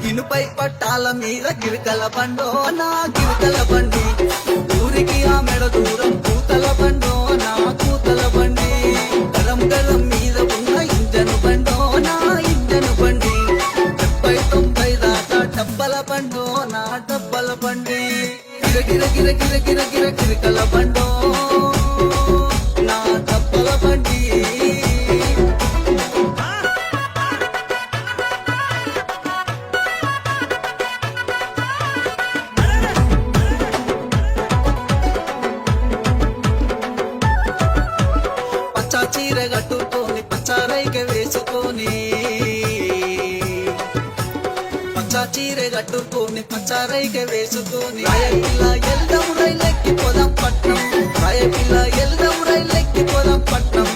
ఇనుపై పట్టాల మీద గిరికల బండో నా గిరికల బండి, ఊరికి ఆ మెడ దూరం కూతల బండో నా కూతల బండి, గరం గరం మీద ఉన్న ఇంజను బండో నా ఇంజను బండి, 70-90 దాకా డబ్బల బండో నా డబ్బల బండి, గిర గిర గిర గిర గిర గిర గిరికల బండో నా డబ్బల బండి. పచ్చ చీర కట్టుకొని పచ్చారైక వేసుకొని, పచ్చ చీర కట్టుకొని పచ్చారైక వేసుకొని, రాయపిల్ల ఎల్దం రైలెక్కి పోదాం పట్నం, రాయపిల్ల ఎల్దం రైలెక్కి పోదాం పట్నం,